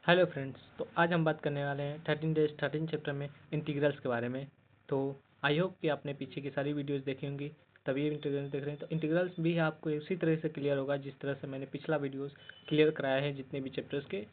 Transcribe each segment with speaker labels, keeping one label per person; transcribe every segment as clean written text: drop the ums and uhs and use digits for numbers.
Speaker 1: Hello friends. तो आज हम बात करने वाले हैं 13 चैप्टर में इंटीग्रल्स के बारे में। तो आई होप कि आपने पीछे की सारी वीडियोस देखी होंगी, तभी इंटीग्रल्स देख रहे हैं। तो इंटीग्रल्स भी आपको उसी तरह से क्लियर होगा जिस तरह से मैंने पिछला वीडियोस क्लियर कराया है। जितने भी चैप्टर्स के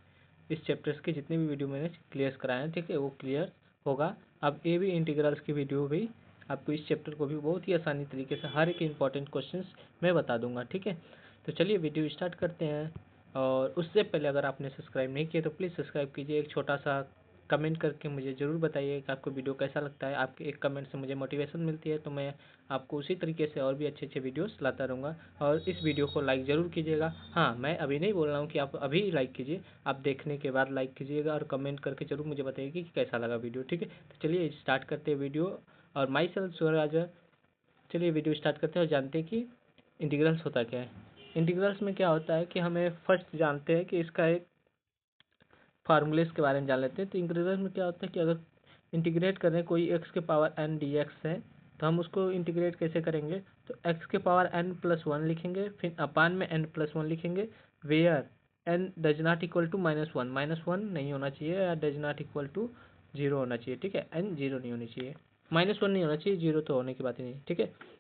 Speaker 1: इस चैप्टर्स के जितने भी वीडियो मैंने क्लियर कराए हैं, ठीक है, वो क्लियर होगा। अब ये भी इंटीग्रल्स की वीडियो भी आपको इस चैप्टर को भी बहुत ही आसानी तरीके से हर एक इंपॉर्टेंट क्वेश्चन मैं बता दूंगा, ठीक है। तो चलिए वीडियो स्टार्ट करते हैं। और उससे पहले अगर आपने सब्सक्राइब नहीं किया तो प्लीज़ सब्सक्राइब कीजिए। एक छोटा सा कमेंट करके मुझे ज़रूर बताइए कि आपको वीडियो कैसा लगता है। आपके एक कमेंट से मुझे मोटिवेशन मिलती है, तो मैं आपको उसी तरीके से और भी अच्छे अच्छे वीडियोस लाता रहूँगा। और इस वीडियो को लाइक ज़रूर कीजिएगा। हाँ, मैं अभी नहीं बोल रहा हूँ कि आप अभी लाइक कीजिए, आप देखने के बाद लाइक कीजिएगा और कमेंट करके ज़रूर मुझे बताइए कि कैसा लगा वीडियो, ठीक है। तो चलिए स्टार्ट करते हैं वीडियो। और माई सेल्फ सूरज। चलिए वीडियो स्टार्ट करते हैं और जानते हैं कि इंटीग्रल्स होता क्या है। इंटीग्रल्स में क्या होता है कि हमें फर्स्ट जानते हैं कि इसका एक फार्मूलेस के बारे में जान लेते हैं। तो इंटीग्रल में क्या होता है कि अगर इंटीग्रेट करें कोई एक्स के पावर एन डी एक्स है, तो हम उसको इंटीग्रेट कैसे करेंगे। तो एक्स के पावर एन प्लस वन लिखेंगे, फिर अपान में एन प्लस वन लिखेंगे, where n does not equal to minus one नहीं होना चाहिए, या does not equal to zero होना चाहिए, ठीक है। एन जीरो नहीं होनी चाहिए, माइनस वन नहीं होना चाहिए, जीरो तो होने की बात ही नहीं, ठीक है।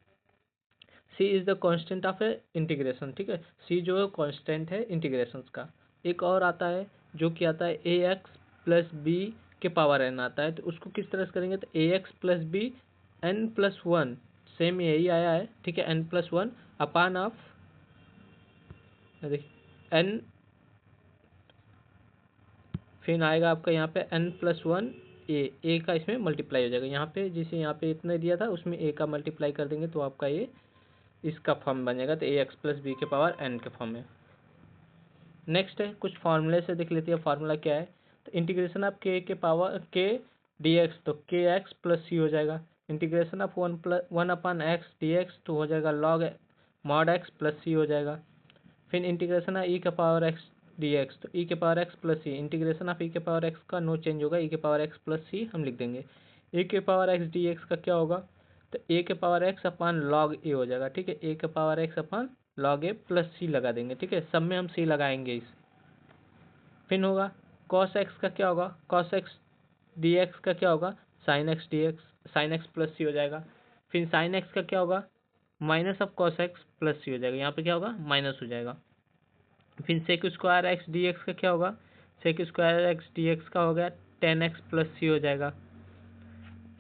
Speaker 1: C is the constant of a integration, ठीक है। सी जो है कांस्टेंट है इंटीग्रेशन का। एक और आता है जो कि आता है ए एक्स प्लस बी के पावर एन आता है। तो उसको किस तरह से करेंगे, तो a x plus b n plus one, same यही आया है, ठीक है। N plus one upon of देखिए एन, फिर आएगा आपका यहाँ पे एन प्लस वन ए का इसमें मल्टीप्लाई हो जाएगा। यहाँ पे जिसे यहाँ पे इतना दिया था उसमें ए का मल्टीप्लाई कर देंगे तो आपका ये इसका फॉर्म बन जाएगा। तो ए एक्स प्लस बी के पावर एन के फॉर्म में। नेक्स्ट है कुछ फार्मूले से देख लेते हैं फार्मूला क्या है। तो इंटीग्रेशन ऑफ के पावर के डी एक्स, तो के एक्स प्लस सी हो जाएगा। Integration of one upon x d x, तो हो जाएगा log mod x plus c हो जाएगा। फिर इंटीग्रेशन है ई के पावर एक्स डी एक्स, तो ई के power x plus c, integration of e के पावर एक्स का नो चेंज होगा, ई के पावर एक्स प्लस सी हम लिख देंगे। ए के पावर एक्स डी एक्स का क्या होगा, तो ए के पावर एक्स अपान लॉग ए हो जाएगा, ठीक है। ए के power x upon log a plus सी लगा देंगे, ठीक है। सब में हम सी लगाएंगे इस। फिर होगा कॉस एक्स का क्या होगा, कॉस एक्स डी एक्स का क्या होगा, sine x d x, sine x plus c हो जाएगा। फिर साइन एक्स का क्या होगा, minus of cos x plus c हो जाएगा, यहाँ पे क्या होगा माइनस हो जाएगा। फिर sec square x d x का क्या होगा, sec square x d x का हो गया टेन एक्स प्लस सी हो जाएगा।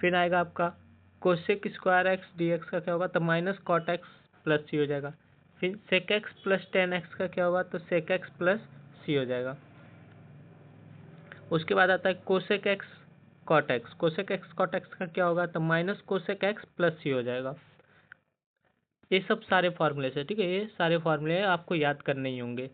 Speaker 1: फिर आएगा आपका cosec square x d x का क्या होगा, तो minus cot x plus c हो जाएगा। फिर sec x plus tan x का क्या होगा, तो सेक एक्स प्लस सी हो जाएगा। उसके बाद आता है cosec x cot x, cosec x cot x का क्या होगा, तो minus cosec x plus c हो जाएगा। ये सब सारे फॉर्मूले से, ठीक है, ये सारे फॉर्मूले आपको याद करने ही होंगे।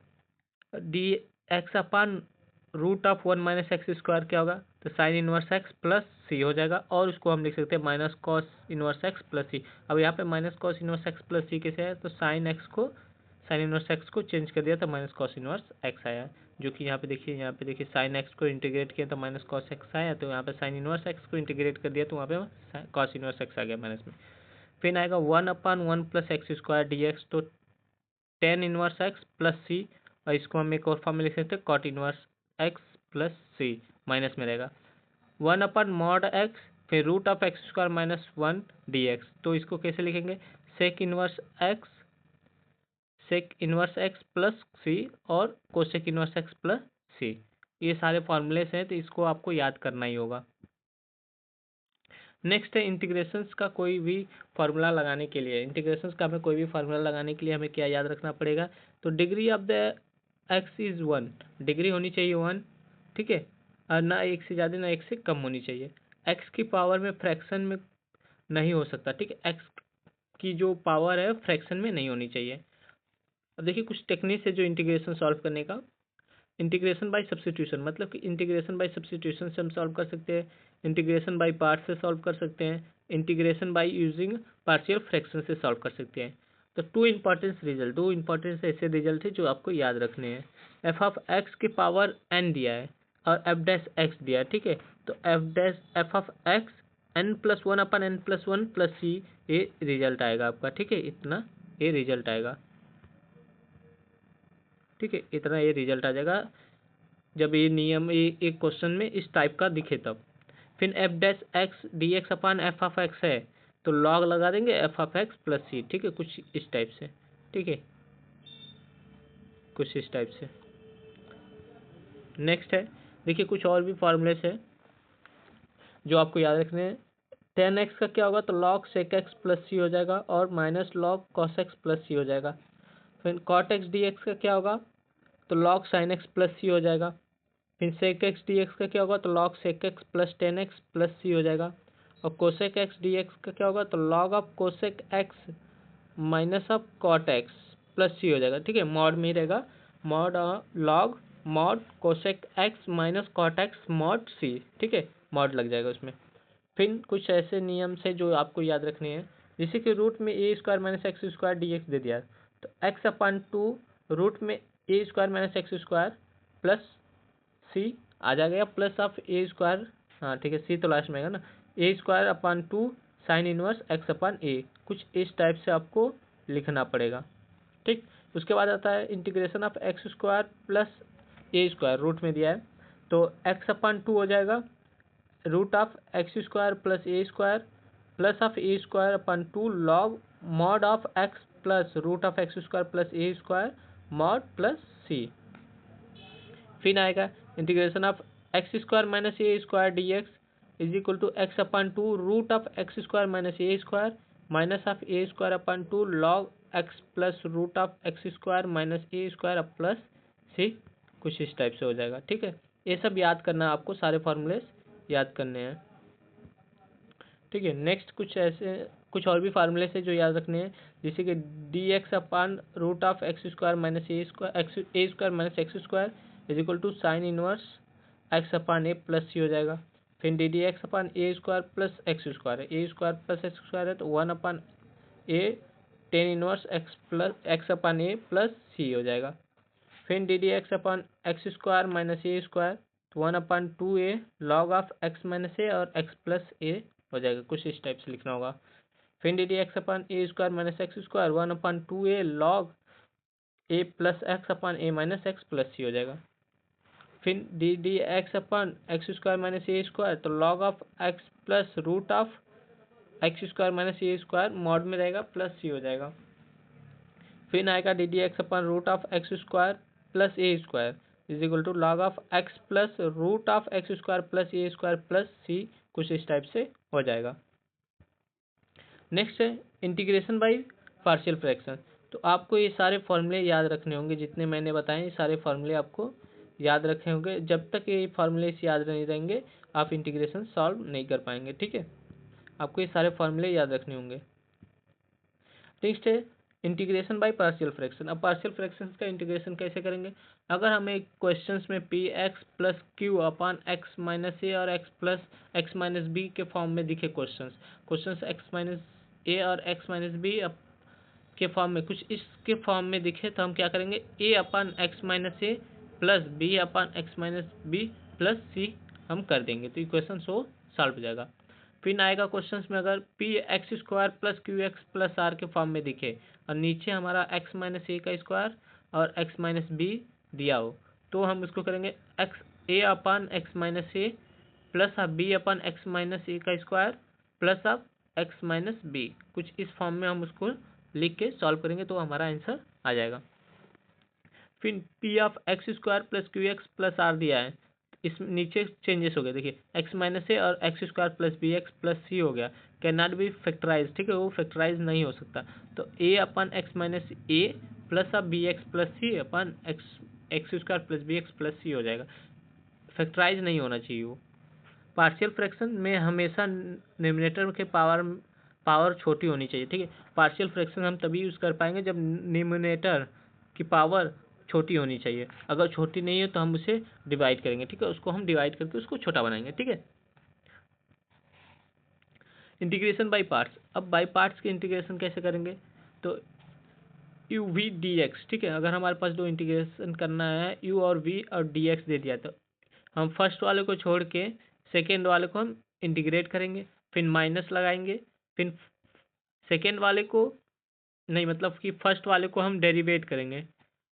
Speaker 1: D x upon root of one minus x square क्या होगा, तो sine inverse x plus c हो जाएगा। और उसको हम लिख सकते हैं minus cos inverse x plus c. अब यहाँ पे minus cos inverse x plus c कैसे है, तो साइन इनवर्स एक्स को चेंज कर दिया तो माइनस कॉस इनवर्स एक्स आया, जो कि यहाँ पे देखिए साइन एक्स को इंटीग्रेट किया तो माइनस कॉस एक्स आया, तो यहाँ पे साइन इनवर्स एक्स को इंटीग्रेट कर दिया तो वहाँ पे कॉस इनवर्स एक्स आ गया माइनस में। फिर आएगा one upon one plus x square d x, तो ten inverse x plus c, और इसको हम एक और फॉर्म में लिख सकते हैं cot inverse x plus c, minus में रहेगा वन अपन मॉड एक्स, फिर root of x square minus one d x. तो इसको कैसे लिखेंगे, sec inverse x plus c और cosec inverse x plus c. ये सारे फॉर्मूलेस हैं, तो इसको आपको याद करना ही होगा। नेक्स्ट है इंटीग्रेशंस का कोई भी फार्मूला लगाने के लिए, इंटीग्रेशंस का हमें कोई भी फार्मूला लगाने के लिए हमें क्या याद रखना पड़ेगा, तो degree of the x is one, degree होनी चाहिए वन, ठीक है। और ना एक से ज़्यादा ना एक से कम होनी चाहिए। एक्स की पावर में फ्रैक्शन में नहीं हो सकता, ठीक है। एक्स की जो पावर है फ्रैक्शन में नहीं होनी चाहिए। अब देखिए कुछ टेक्निक्स है जो इंटीग्रेशन सॉल्व करने का। इंटीग्रेशन बाय सब्स्टिट्यूशन, मतलब कि इंटीग्रेशन बाय सब्स्टिट्यूशन से हम सॉल्व कर सकते हैं। इंटीग्रेशन बाय पार्ट से सॉल्व कर सकते हैं। Integration by using partial fraction से सॉल्व कर सकते हैं। तो दो इंपॉर्टेंट ऐसे रिजल्ट है जो आपको याद रखने हैं। एफ ऑफ एक्स की पावर एन दिया है और एफ डैश एक्स दिया है, ठीक है। तो f of x n plus one upon n plus one plus c, ये रिजल्ट आएगा आपका, ठीक है। इतना ये रिजल्ट आएगा, ठीक है, इतना ये रिजल्ट आ जाएगा। जब ये नियम एक क्वेश्चन में इस टाइप का दिखे तब। फिर F dash x d x upon F of x है तो लॉग लगा देंगे F of x plus c, ठीक है, कुछ इस टाइप से, ठीक है, कुछ इस टाइप से। नेक्स्ट है, देखिए कुछ और भी फॉर्मूलेस है जो आपको याद रखने हैं। टेन एक्स का क्या होगा तो log sec x plus c हो जाएगा और minus log cos x plus c हो जाएगा। फिर कॉट एक्स डी एक्स का क्या होगा तो log sign x plus c हो जाएगा। फिर सेक एक्स डी एक्स का क्या होगा तो log sec x plus tan x plus c हो जाएगा। और कोसेक एक्स डी एक्स का क्या होगा तो log of cosec x minus of cot x plus c हो जाएगा, ठीक है, मॉड में ही रहेगा, mod log mod cosec x minus cot x mod c, ठीक है, मॉड लग जाएगा उसमें। फिर कुछ ऐसे नियम से जो आपको याद रखने हैं, जैसे कि रूट में a square minus x square d x दे दिया तो एक्स अपन टू रूट में a square minus x square plus c आ जाएगा, प्लस ऑफ ए स्क्वायर, हाँ ठीक है, सी तो लास्ट में आएगा ना, a square upon two sine inverse x upon a, कुछ इस टाइप से आपको लिखना पड़ेगा, ठीक। उसके बाद आता है integration of x square plus a square, root में दिया है तो एक्स अपन टू हो जाएगा root of x square plus a square plus of a square upon two log mod of x plus root of x square plus a square mod plus c. फिर आएगा integration of x square minus a square d x is equal to x upon two root of x square minus a square minus of a square upon two log x plus root of x square minus a square plus c, कुछ इस type से हो जाएगा, ठीक है। ये सब याद करना, आपको सारे फॉर्मूले याद करने हैं, ठीक है। नेक्स्ट कुछ और भी फार्मूले से जो याद रखने हैं, जैसे कि d x upon root of x square minus a square minus x square is equal to sine inverse x upon a plus c हो जाएगा। फिर d d x upon a square plus x square है, a square plus x square है तो one upon a tan inverse x upon a plus c हो जाएगा। फिर d d x upon x square minus a square तो one upon two a log of x minus a और x plus ए हो जाएगा, कुछ इस टाइप से लिखना होगा। फिर d d x upon a square minus x square one upon two a log a plus x upon a minus x plus c हो जाएगा। फिर d d x upon x square minus a square तो log of x plus root of x square minus a square mod में रहेगा plus c हो जाएगा। फिर आएगा d d x upon root of x square plus a square is equal to log of x plus root of x square plus a square plus c, कुछ इस type से हो जाएगा। नेक्स्ट है इंटीग्रेशन बाय पार्शियल फ्रैक्शन। तो आपको ये सारे फॉर्मूले याद रखने होंगे, जितने मैंने बताए ये सारे फॉर्मूले आपको याद रखे होंगे। जब तक ये फॉर्मूले याद नहीं रहेंगे आप इंटीग्रेशन सॉल्व नहीं कर पाएंगे, ठीक है। आपको ये सारे फॉर्मूले याद रखने होंगे। नेक्स्ट है इंटीग्रेशन बाय पार्शियल फ्रैक्शन। अब पार्शियल फ्रैक्शन का इंटीग्रेशन कैसे करेंगे, अगर हमें क्वेश्चंस में p x plus q upon x minus a और x plus x minus b के फॉर्म में दिखे क्वेश्चंस एक्स माइनस ए और एक्स माइनस बी के फॉर्म में, कुछ इसके फॉर्म में दिखे तो हम क्या करेंगे, ए upon x minus a plus B upon x minus B plus सी हम कर देंगे तो इक्वेशन सॉल्व हो जाएगा। फिर आएगा क्वेश्चन में अगर p x square plus q x plus r के फॉर्म में दिखे और नीचे हमारा एक्स माइनस ए का स्क्वायर और एक्स माइनस बी दिया हो तो हम इसको करेंगे x a upon x minus a plus of b upon x minus a का square plus of x minus b, कुछ इस फॉर्म में हम उसको लिख के सॉल्व करेंगे तो हमारा आंसर आ जाएगा। फिर p of x square plus q x plus r दिया है, इस नीचे चेंजेस हो गए, देखिए एक्स माइनस ए और x square plus b x plus c हो गया, कैन नॉट बी फैक्टराइज, ठीक है, वो फैक्टराइज नहीं हो सकता तो a upon x minus a plus of b x plus c upon x square plus b x plus c हो जाएगा, फैक्टराइज नहीं होना चाहिए वो। पार्शियल फ्रैक्शन में हमेशा न्यूमरेटर के पावर छोटी होनी चाहिए, ठीक है। पार्शियल फ्रैक्शन हम तभी यूज़ कर पाएंगे जब न्यूमरेटर की पावर छोटी होनी चाहिए, अगर छोटी नहीं है तो हम उसे डिवाइड करेंगे, ठीक है, उसको हम डिवाइड करके उसको छोटा बनाएंगे, ठीक है। Integration by parts. अब बाय पार्ट्स के इंटीग्रेशन कैसे करेंगे तो यू वी डी एक्स, ठीक है, अगर हमारे पास दो इंटीग्रेशन करना है यू और वी और डी एक्स दे दिया तो हम फर्स्ट वाले को छोड़ के सेकेंड वाले को हम इंटीग्रेट करेंगे, फिर माइनस लगाएंगे, फिर सेकेंड वाले को नहीं, मतलब कि फर्स्ट वाले को हम डेरिवेट करेंगे,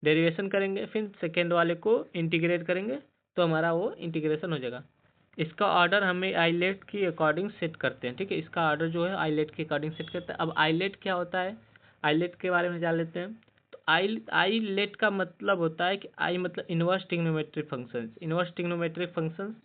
Speaker 1: डेरिवेशन करेंगे, फिर सेकेंड वाले को इंटीग्रेट करेंगे, तो हमारा वो इंटीग्रेशन हो जाएगा। इसका ऑर्डर हमें आइलेट की अकॉर्डिंग सेट करते हैं, ठीक है। इसका ऑर्डर जो है आइलेट के अकॉर्डिंग सेट करते हैं। अब आइलेट क्या होता है, आइलेट के बारे में जान लेते हैं। तो आइलेट का मतलब होता है कि आई मतलब inverse trigonometric functions. Inverse trigonometric functions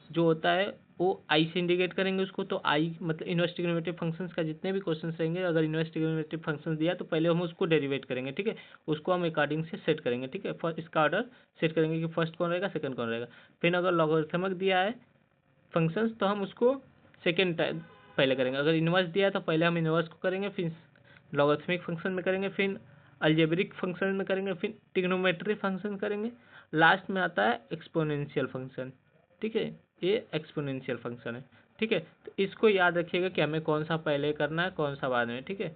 Speaker 1: जो होता है वो आई से इंडिकेट करेंगे उसको। तो आई मतलब इनवर्स ट्रिग्नोमेट्रिक फंक्शंस का जितने भी क्वेश्चन रहेंगे, अगर इनवर्स ट्रिग्नोमेट्रिक फंक्शंस दिया तो पहले हम उसको डेरिवेट करेंगे, ठीक है। उसको हम अकॉर्डिंग से सेट करेंगे, ठीक है। फर्स्ट इसका ऑर्डर सेट करेंगे कि फर्स्ट कौन रहेगा, सेकंड कौन रहेगा। फिर अगर लॉगरिथमिक दिया है फंक्शंस तो हम उसको सेकेंड टाइम पहले करेंगे। अगर इनवर्स दिया है तो पहले हम इनवर्स को करेंगे, फिर लॉगरिथमिक फंक्शन में करेंगे, फिर अलजेब्रिक फंक्शन में करेंगे, फिर ट्रिग्नोमेट्री फंक्शन करेंगे, लास्ट में आता है एक्सपोनेंशियल फंक्शन, ठीक है। ये एक्सपोनेंशियल फंक्शन है, ठीक है। तो इसको याद रखिएगा कि हमें कौन सा पहले करना है कौन सा बाद में, ठीक है।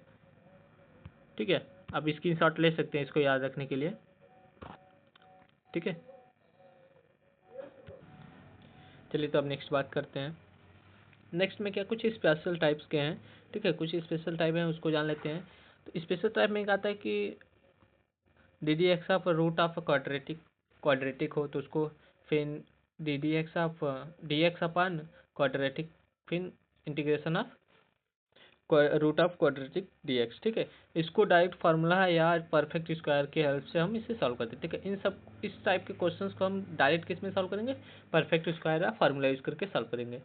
Speaker 1: ठीक है, आप स्क्रीनशॉट ले सकते हैं इसको याद रखने के लिए, ठीक है। चलिए तो अब नेक्स्ट बात करते हैं। नेक्स्ट में क्या कुछ स्पेशल टाइप्स के हैं, ठीक है। कुछ स्पेशल टाइप हैं उसको जान लेते हैं। तो स्पेशल टाइप में क्या आता है कि d d x of root of quadratic हो तो उसको फिर d d x of d x upon quadratic, फिर integration of root of quadratic d x, ठीक है। इसको डायरेक्ट फार्मूला है या परफेक्ट स्क्वायर की हेल्प से हम इसे सॉल्व करते हैं, ठीक है। इन सब इस टाइप के क्वेश्चंस को हम डायरेक्ट किस में सॉल्व करेंगे, परफेक्ट स्क्वायर या फार्मूला यूज करके सॉल्व करेंगे।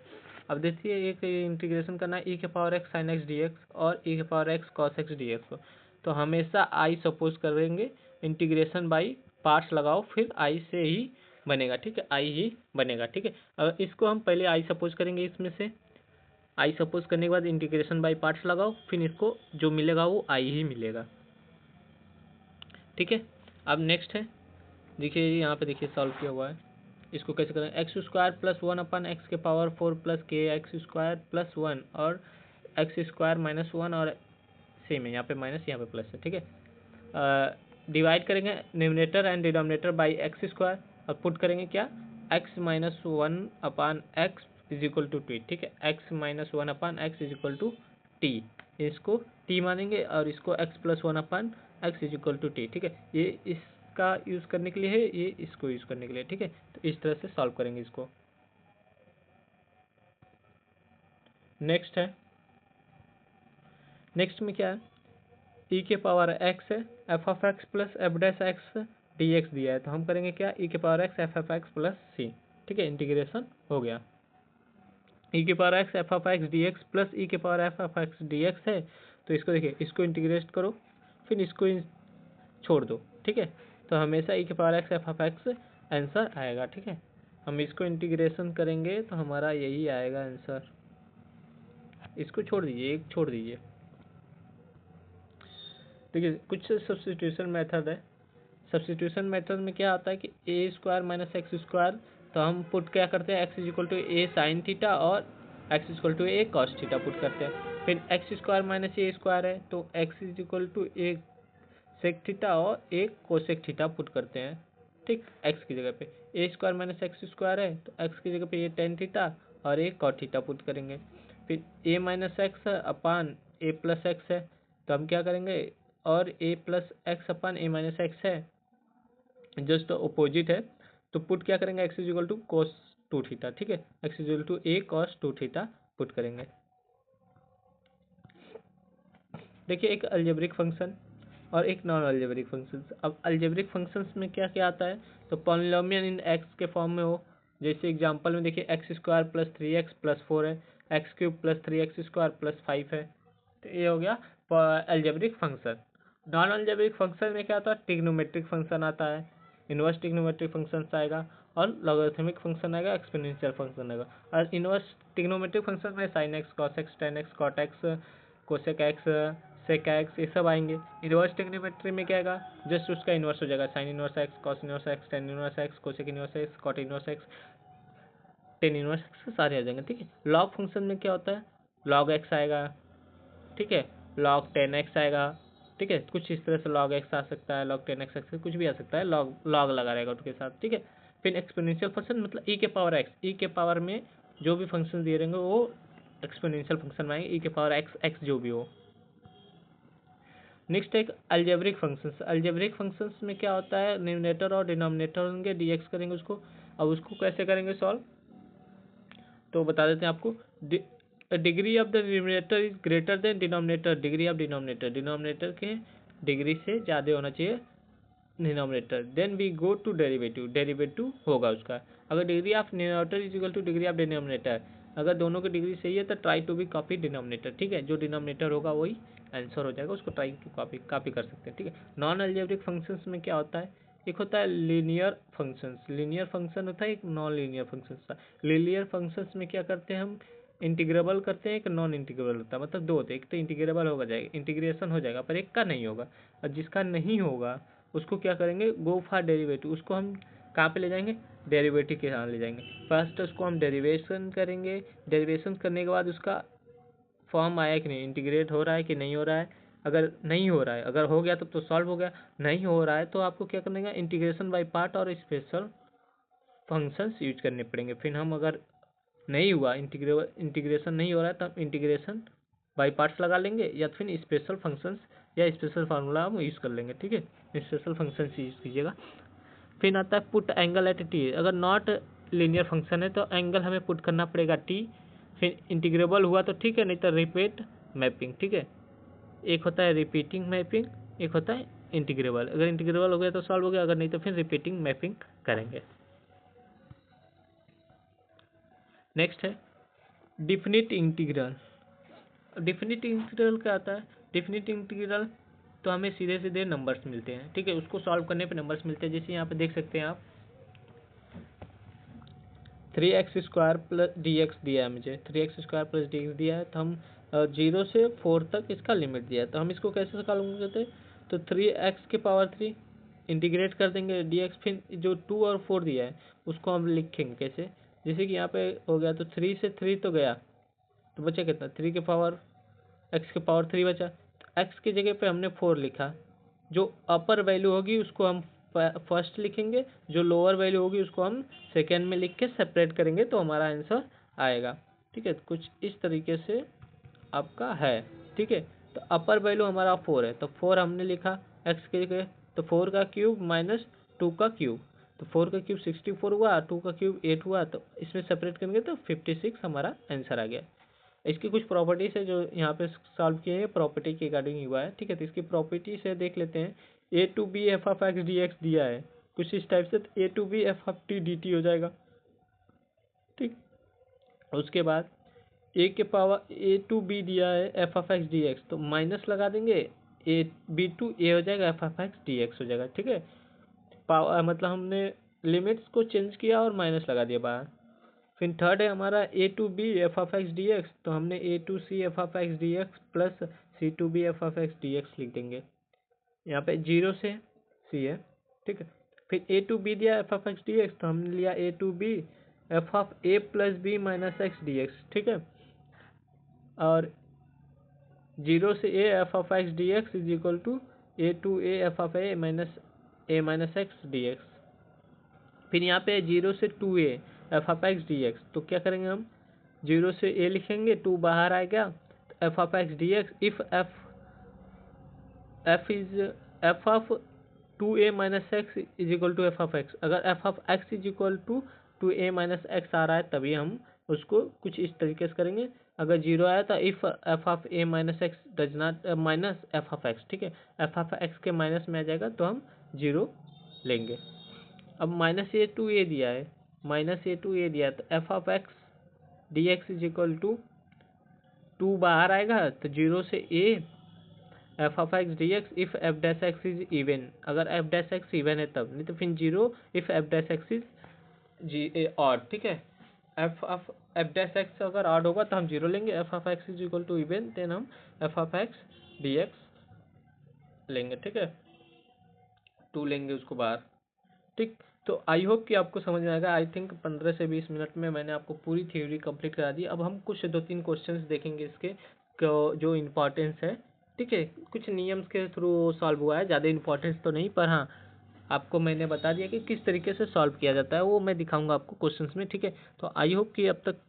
Speaker 1: अब देखिए एक इंटीग्रेशन करना है ई के power x sine x d x और ई के power x cos x d x को। तो हमेशा आई सपोज करेंगे, इंटीग्रेशन बाई पार्ट्स लगाओ, फिर आई से ही बनेगा, ठीक है। आई ही बनेगा, ठीक है। अब इसको हम पहले आई सपोज करेंगे, इसमें से आई सपोज करने के बाद इंटीग्रेशन बाई पार्ट्स लगाओ, फिर इसको जो मिलेगा वो आई ही मिलेगा, ठीक है। अब नेक्स्ट है, देखिए यहाँ पे देखिए सॉल्व किया हुआ है। इसको कैसे करें, एक्स स्क्वायर प्लस वन अपन एक्स के पावर 4 प्लस के एक्स स्क्वायर प्लस 1 और एक्स स्क्वायर माइनस 1 और सेम है, यहाँ पे माइनस यहाँ पे प्लस है, ठीक है। डिवाइड करेंगे numerator and denominator by x square और पुट करेंगे क्या, x minus one upon x is equal to t, ठीक है। X minus one upon x is equal to t, इसको टी मानेंगे और इसको x plus one upon x is equal to t, ठीक है। ये इसका यूज़ करने के लिए है, ये इसको यूज़ करने के लिए, ठीक है। तो इस तरह से सॉल्व करेंगे इसको। नेक्स्ट है, नेक्स्ट में क्या है, ई के पावर एक्स है f of x plus f dash x d x दिया है। तो हम करेंगे क्या, ई के power x f of x plus c, ठीक है। इंटीग्रेशन हो गया, ई के power x f of x d x plus e के power f of x d x है। तो इसको देखिए, इसको इंटीग्रेट करो, फिर इसको छोड़ दो, ठीक है। तो हमेशा ई के power x f of x answer आएगा, ठीक है। हम इसको इंटीग्रेशन करेंगे तो हमारा यही आएगा आंसर। इसको छोड़ दीजिए, एक छोड़ दीजिए। देखिए कुछ सब्स्टिट्यूशन मेथड है। सब्स्टिट्यूशन मेथड में क्या आता है कि a square minus x square, तो हम पुट क्या करते हैं, x is equal to a sine theta और x is equal to a cos theta put करते हैं। फिर x square minus a square है तो x is equal to a sec theta और ए कोसेक थीटा पुट करते हैं, ठीक। एक्स की जगह पे ए स्क्वायर माइनस एक्स स्क्वायर है तो एक्स की जगह पे ए टेन थीटा और ए कॉट थीटा पुट करेंगे। फिर a minus x upon a plus x है तो हम क्या करेंगे, और a plus x upon a minus x है, जस्ट अपोजिट है। तो पुट क्या करेंगे, x is equal to cos two theta, ठीक है। X is equal to a cos two theta put करेंगे। देखिए एक अलजेब्रिक फंक्शन और एक नॉन अलजेब्रिक फंक्शन। अब अलजेब्रिक फंक्शंस में क्या क्या आता है, तो पॉलिनोमियल इन एक्स के फॉर्म में हो। जैसे एग्जांपल में देखिए x square plus 3x plus 4 है, x cube plus 3x square plus 5 है। तो ये हो गया algebraic function. Non algebraic function में क्या आता है, ट्रिग्नोमेट्रिक फंक्शन आता है, इनवर्स ट्रिग्नोमेट्रिक फंक्शन आएगा और लॉगरिथमिक फंक्शन आएगा, एक्सपोनेंशियल फंक्शन आएगा। और इनवर्स ट्रिग्नोमेट्रिक फंक्शन में sine x cos x tan x cot x cosec x sec x ये सब आएंगे। इनवर्स ट्रिग्नोमेट्री में क्या आएगा, जस्ट उसका इनवर्स हो जाएगा, sine inverse x cos inverse x tan inverse x cosec inverse x cot inverse x tan inverse x सारे आ जाएंगे, ठीक है। लॉग फंक्शन में क्या होता है, लॉग एक्स आएगा, ठीक है, लॉग टेन एक्स आएगा, ठीक है। कुछ इस तरह से लॉग एक्स आ सकता है, लॉग टेन एक्स कुछ भी आ सकता है, लॉग लॉग लगा रहेगा उसके साथ, ठीक है। फिर एक्सपोनेंशियल फंक्शन मतलब ई के पावर एक्स, ई के पावर में जो भी फंक्शन दिए रहेंगे वो एक्सपोनेंशियल फंक्शन में आएंगे, ई के पावर एक्स एक्स जो भी हो। नेक्स्ट एक अलजेब्रिक फंक्शंस। अलजेब्रिक फंक्शंस में क्या होता है, न्यूमरेटर और डिनोमिनेटर होंगे, डीएक्स करेंगे उसको। अब उसको कैसे करेंगे सॉल्व, तो बता देते हैं आपको। Degree of the numerator is greater than denominator degree of denominator, denominator के डिग्री से ज़्यादा होना चाहिए denominator. Then we go to derivative, derivative होगा उसका। अगर degree of numerator is equal to degree of denominator, अगर दोनों की डिग्री सही है तो try to be copy denominator, ठीक है। जो डिनोमिनेटर होगा वही आंसर हो जाएगा, उसको ट्राई टू कॉपी कर सकते हैं, ठीक है। नॉन अलजेब्रिक फंक्शंस में क्या होता है, एक होता है लीनियर फंक्शंस, लीनियर फंक्शन होता है, एक नॉन लीनियर फंक्शन होता है। लीनियर फंक्शंस में क्या करते हैं हम, इंटीग्रेबल करते हैं, एक नॉन इंटीग्रेबल होता है, मतलब दो होते हैं। एक तो इंटीग्रेबल होगा जाएगा, इंटीग्रेशन हो जाएगा, पर एक का नहीं होगा। और जिसका नहीं होगा उसको क्या करेंगे, गो फॉर डेरिवेटिव, उसको हम कहाँ पे ले जाएंगे, डेरिवेटिव के यहाँ ले जाएंगे। फर्स्ट उसको हम डेरिवेशन करेंगे, डेरिवेशन करने के बाद उसका फॉर्म आया कि नहीं, इंटीग्रेट हो रहा है कि नहीं हो रहा है। अगर नहीं हो रहा है, अगर हो गया तो सॉल्व हो गया, नहीं हो रहा है तो आपको क्या करना है, इंटीग्रेशन बाय पार्ट और स्पेशल फंक्शंस यूज करने पड़ेंगे। फिर हम अगर नहीं हुआ, इंटीग्रेशन नहीं हो रहा है तो हम इंटीग्रेशन बाई पार्ट्स लगा लेंगे, या फिर स्पेशल फंक्शंस या स्पेशल फार्मूला हम यूज़ कर लेंगे, ठीक है। स्पेशल फंक्शंस यूज़ कीजिएगा। फिर आता है पुट एंगल एट टी, अगर नॉट लीनियर फंक्शन है तो एंगल हमें पुट करना पड़ेगा टी। फिर इंटीग्रेबल हुआ तो ठीक है, नहीं तो रिपीट मैपिंग, ठीक है। एक होता है रिपीटिंग मैपिंग, एक होता है इंटीग्रेबल। अगर इंटीग्रेबल हो गया तो सॉल्व हो गया, अगर नहीं तो फिर रिपीटिंग मैपिंग करेंगे। नेक्स्ट है डिफिनिट इंटीग्रल। डिफिनिट इंटीग्रल क्या आता है, डिफिनिट इंटीग्रल तो हमें सीधे सीधे नंबर्स मिलते हैं, ठीक है। उसको सॉल्व करने पे नंबर्स मिलते हैं। जैसे यहाँ पे देख सकते हैं आप 3x² प्लस डी एक्स दिया है मुझे, 3x² प्लस डी एक्स दिया है, तो हम 0 से 4 तक इसका लिमिट दिया है। तो हम इसको कैसे सॉल्व करते हैं, तो 3x³ इंटीग्रेट कर देंगे डी एक्स। फिर जो 2 और 4 दिया है उसको हम लिखेंगे कैसे, जैसे कि यहाँ पे हो गया, तो 3 से 3 तो गया, तो बचा कितना, 3 के पावर x के पावर 3 बचा। तो x की जगह पे हमने 4 लिखा, जो अपर वैल्यू होगी उसको हम फर्स्ट लिखेंगे, जो लोअर वैल्यू होगी उसको हम सेकेंड में लिख के सेपरेट करेंगे, तो हमारा आंसर आएगा, ठीक है। कुछ इस तरीके से आपका है, ठीक है। तो अपर वैल्यू हमारा 4 है, तो 4 हमने लिखा x की जगह, तो 4 का क्यूब माइनस 2 का क्यूब, तो 4 का क्यूब 64 हुआ, 2 का क्यूब 8 हुआ, तो इसमें सेपरेट करेंगे तो 56 हमारा आंसर आ गया। इसकी कुछ प्रॉपर्टीज है जो यहाँ पे सॉल्व किए हैं, प्रॉपर्टी के अकॉर्डिंग हुआ है, ठीक है। तो इसकी प्रॉपर्टी से देख लेते हैं, a to b f of x d x दिया है कुछ इस टाइप से, तो a to b f of t d t हो जाएगा, ठीक। उसके बाद ए के पावर ए टू बी दिया है f of x d x, तो माइनस लगा देंगे, ए बी टू ए हो जाएगा, F of x d x हो जाएगा, ठीक है। पावर मतलब हमने लिमिट्स को चेंज किया और माइनस लगा दिया बाहर। फिर थर्ड है हमारा a to b f of x d x, तो हमने a to c f of x d x plus c to b f of x d x लिख देंगे। यहाँ पे 0 से सी है, ठीक है। फिर ए टू बी दिया f of x d x, तो हमने लिया a to b f of a plus b minus x d x, ठीक है। और 0 से a f of x d x is equal to a to a f of a minus x d x. फिर यहाँ पे 0 से 2a f of x d x, तो क्या करेंगे हम, 0 से a लिखेंगे, 2 बाहर आ गया, तो f of x d x if f of 2a minus x is equal to f of x, अगर f of x is equal to 2a minus x आ रहा है तभी हम उसको कुछ इस तरीके से करेंगे। अगर 0 आया तो if f of a minus x does not minus F of x, ठीक है। एफ ऑफ एक्स के माइनस में आ जाएगा तो हम 0 लेंगे। अब माइनस ए टू ए दिया है, माइनस ए टू ए दिया है, तो f of x d x is equal to 2 बाहर आएगा, तो 0 से a f of x d x if f dash x is even, अगर एफ डैश एक्स इवन है तब, नहीं तो फिर 0 if f dash x is g odd, ठीक है। एफ डैश एक्स अगर ऑड होगा तो हम 0 लेंगे, f of x is equal to even, then हम F of x d x लेंगे, ठीक है। 2 लेंगे उसको बाहर, ठीक। तो आई होप कि आपको समझ में आएगा। आई थिंक 15 से 20 मिनट में मैंने आपको पूरी थ्योरी कंप्लीट करा दी। अब हम कुछ 2-3 क्वेश्चंस देखेंगे इसके जो इम्पोर्टेंस है, ठीक है। कुछ नियम्स के थ्रू सॉल्व हुआ है, ज़्यादा इम्पोर्टेंस तो नहीं, पर हाँ आपको मैंने बता दिया कि किस तरीके से सॉल्व किया जाता है, वो मैं दिखाऊंगा आपको क्वेश्चंस में, ठीक है। तो आई होप कि अब तक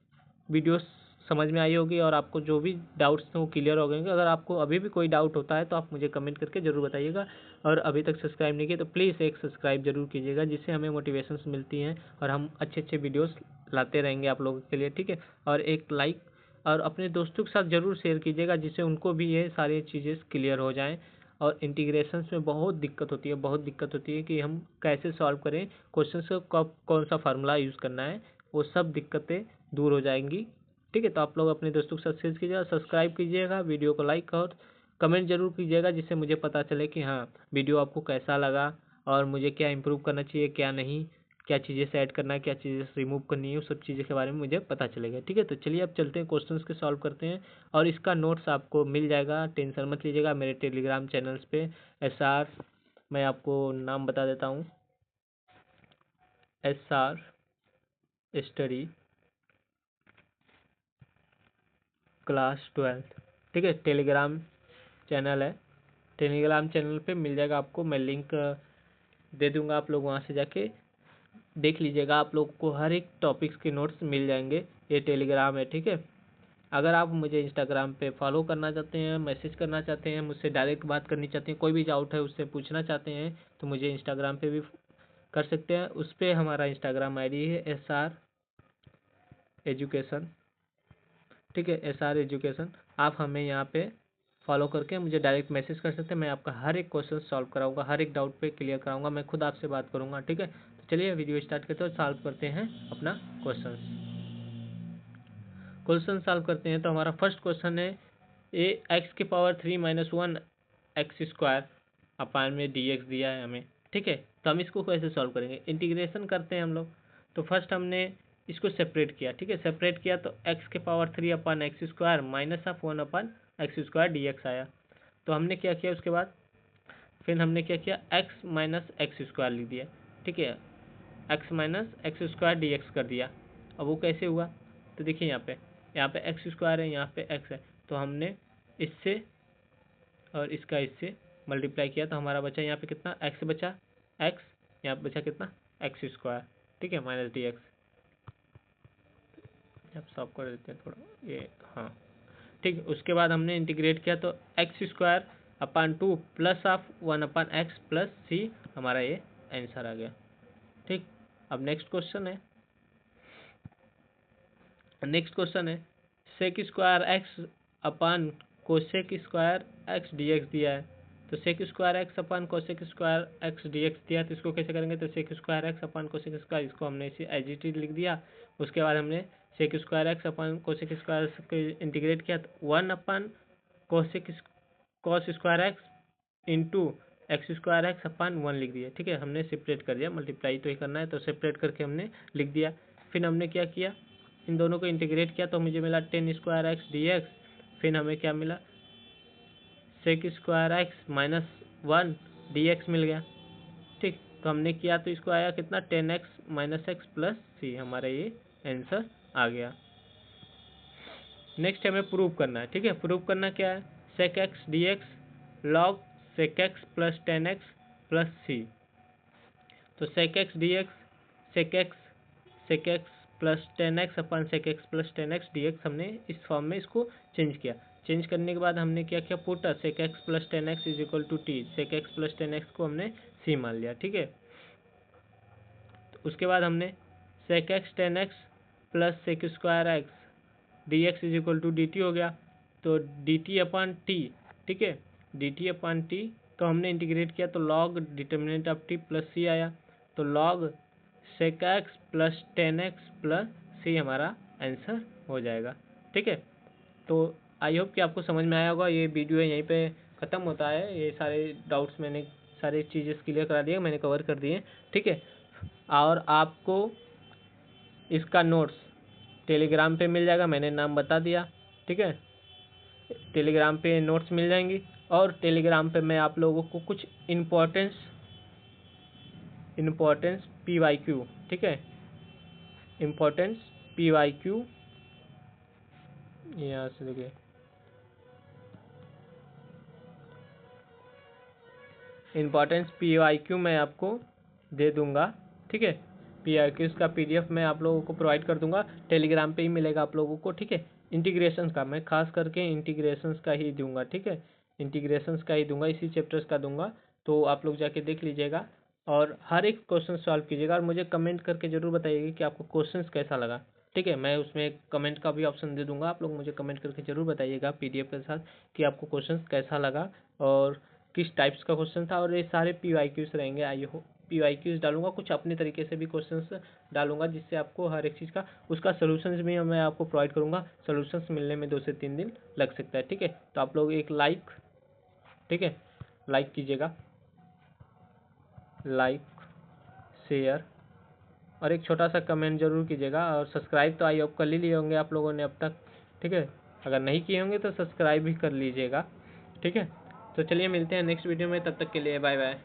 Speaker 1: वीडियोस समझ में आई होगी और आपको जो भी डाउट्स थे वो क्लियर हो गए होंगे। अगर आपको अभी भी कोई डाउट होता है तो आप मुझे कमेंट करके ज़रूर बताइएगा, और अभी तक सब्सक्राइब नहीं किया तो प्लीज़ एक सब्सक्राइब जरूर कीजिएगा, जिससे हमें मोटिवेशंस मिलती हैं और हम अच्छे अच्छे वीडियोस लाते रहेंगे आप लोगों के लिए, ठीक है। और एक लाइक और अपने दोस्तों के साथ ज़रूर शेयर कीजिएगा, जिससे उनको भी ये सारी चीज़ें क्लियर हो जाएँ। और इंटीग्रेशंस में बहुत दिक्कत होती है, बहुत दिक्कत होती है कि हम कैसे सॉल्व करें क्वेश्चंस को, कब कौन सा फार्मूला यूज़ करना है, वो सब दिक्कतें दूर हो जाएंगी, ठीक है। तो आप लोग अपने दोस्तों के साथ शेयर कीजिएगा, सब्सक्राइब कीजिएगा, वीडियो को लाइक और कमेंट जरूर कीजिएगा, जिससे मुझे पता चले कि हाँ वीडियो आपको कैसा लगा और मुझे क्या इंप्रूव करना चाहिए, क्या नहीं, क्या चीज़ें से ऐड करना है, क्या चीज़ें रिमूव करनी है, उस सब चीज़ों के बारे में मुझे पता चलेगा, ठीक है। तो चलिए अब चलते हैं क्वेश्चंस के सॉल्व करते हैं, और इसका नोट्स आपको मिल जाएगा, टेंशन मत लीजिएगा, मेरे टेलीग्राम चैनल्स पे SR, मैं आपको नाम बता देता हूँ, SR स्टडी क्लास 12, ठीक है, टेलीग्राम चैनल है। टेलीग्राम चैनल पे मिल जाएगा आपको, मैं लिंक दे दूंगा, आप लोग वहाँ से जाके देख लीजिएगा, आप लोग को हर एक टॉपिक्स के नोट्स मिल जाएंगे। ये टेलीग्राम है, ठीक है। अगर आप मुझे इंस्टाग्राम पे फॉलो करना चाहते हैं, मैसेज करना चाहते हैं, मुझसे डायरेक्ट बात करनी चाहते हैं, कोई भी डाउट है उससे पूछना चाहते हैं, तो मुझे इंस्टाग्राम पे भी कर सकते हैं। उस पर हमारा इंस्टाग्राम ID है SR एजुकेशन, ठीक है, SR एजुकेशन। आप हमें यहाँ पे फॉलो करके मुझे डायरेक्ट मैसेज कर सकते हैं, मैं आपका हर एक क्वेश्चन सॉल्व कराऊंगा, हर एक डाउट पे क्लियर कराऊंगा, मैं खुद आपसे बात करूंगा, ठीक है। तो चलिए वीडियो स्टार्ट करते हैं, सॉल्व करते हैं अपना क्वेश्चन सॉल्व करते हैं। तो हमारा फर्स्ट क्वेश्चन है x⁻³ - 1 x² अपान में dx दिया है हमें, ठीक है। तो हम इसको कैसे सॉल्व करेंगे, इंटीग्रेशन करते हैं हम लोग। तो फर्स्ट हमने इसको सेपरेट किया, ठीक है, सेपरेट किया तो x⁻³ अपान x² -1/x² dx आया। तो हमने क्या किया उसके बाद, फिर हमने क्या किया, x - x² लिख दिया, ठीक है, x - x² dx कर दिया। अब वो कैसे हुआ, तो देखिए यहाँ पे x² है, यहाँ पे x है, तो हमने इससे और इसका इससे मल्टीप्लाई किया, तो हमारा बचा यहाँ पे कितना, x बचा, x, यहाँ पे बचा कितना, x², ठीक है, माइनस dx। अब सॉल्व कर देते हैं थोड़ा ये, हाँ ठीक है। उसके बाद हमने इंटीग्रेट किया तो x² upon 2 plus of 1/x plus c, हमारा ये आंसर आ गया, ठीक। अब नेक्स्ट क्वेश्चन है sec² x अपान cosec² x dx दिया है। तो sec² x अपान cosec² x dx दिया है, तो इसको कैसे करेंगे, तो sec² x अपान cosec², इसको हमने इसे एज इट इज लिख दिया। उसके बाद हमने sec² x अपान cosec² को इंटीग्रेट किया, तो 1/cos² x into x² x अपान 1 लिख दिया, ठीक है। हमने सेपरेट कर दिया, मल्टीप्लाई तो ही करना है, तो सेपरेट करके हमने लिख दिया। फिर हमने क्या किया, इन दोनों को इंटीग्रेट किया, तो मुझे मिला 10² x dx। फिर हमें क्या मिला, sec² x माइनस 1 dx मिल गया, ठीक। तो हमने किया तो इसको आया कितना, 10x - x प्लस c, हमारा ये आंसर आ गया। नेक्स्ट हमें प्रूव करना है, ठीक है। प्रूव करना क्या है, sec x dx log sec x plus 10x plus c। तो sec x dx sec x plus 10x अपन sec x plus 10x dx हमने इस फॉर्म में इसको चेंज किया। चेंज करने के बाद हमने क्या किया, put sec x plus 10x is equal to t, sec x plus 10x को हमने c मान लिया, ठीक है। तो उसके बाद हमने sec x 10x plus sec² x dx is equal to dt हो गया, तो dt अपान t, ठीक है, dt अपान t को हमने इंटीग्रेट किया, तो log determinant of t plus c आया, तो log sec x plus 10x plus c हमारा आंसर हो जाएगा, ठीक है। तो आई होप कि आपको समझ में आया होगा। ये वीडियो यहीं पे ख़त्म होता है, ये सारे डाउट्स मैंने सारी चीज़ें क्लियर करा दिए, मैंने कवर कर दिए, ठीक है। और आपको इसका नोट्स टेलीग्राम पे मिल जाएगा, मैंने नाम बता दिया, ठीक है। टेलीग्राम पे नोट्स मिल जाएंगी, और टेलीग्राम पे मैं आप लोगों को कुछ इम्पोर्टेंस PYQ, ठीक है, इम्पोर्टेंस PYQ, यहाँ से देखिए, इम्पोर्टेंस PYQ मैं आपको दे दूंगा, ठीक है। PYQ का PDF मैं आप लोगों को प्रोवाइड कर दूंगा, टेलीग्राम पे ही मिलेगा आप लोगों को, ठीक है। इंटीग्रेशंस का, मैं खास करके इंटीग्रेशंस का ही दूंगा, ठीक है, इंटीग्रेशंस का ही दूंगा, इसी चैप्टर्स का दूंगा। तो आप लोग जाके देख लीजिएगा और हर एक क्वेश्चन सॉल्व कीजिएगा और मुझे कमेंट करके ज़रूर बताइएगा कि आपको क्वेश्चंस कैसा लगा, ठीक है। मैं उसमें कमेंट का भी ऑप्शन दे दूंगा, आप लोग मुझे कमेंट करके ज़रूर बताइएगा पीडीएफ के साथ कि आपको क्वेश्चंस कैसा लगा और किस टाइप्स का क्वेश्चन था। और ये सारे PYQs रहेंगे, आई हो PYQs डालूंगा, कुछ अपने तरीके से भी क्वेश्चंस डालूंगा जिससे आपको हर एक चीज़ का उसका सोल्यूशंस भी मैं आपको प्रोवाइड करूंगा। सोल्यूशंस मिलने में 2 से 3 दिन लग सकता है, ठीक है। तो आप लोग एक लाइक, ठीक है, लाइक कीजिएगा, लाइक, शेयर और एक छोटा सा कमेंट जरूर कीजिएगा। और सब्सक्राइब तो आई होप कर ही लिए होंगे आप लोगों ने अब तक, ठीक है। अगर नहीं किए होंगे तो सब्सक्राइब भी कर लीजिएगा, ठीक है। तो चलिए मिलते हैं नेक्स्ट वीडियो में, तब तक के लिए बाय बाय।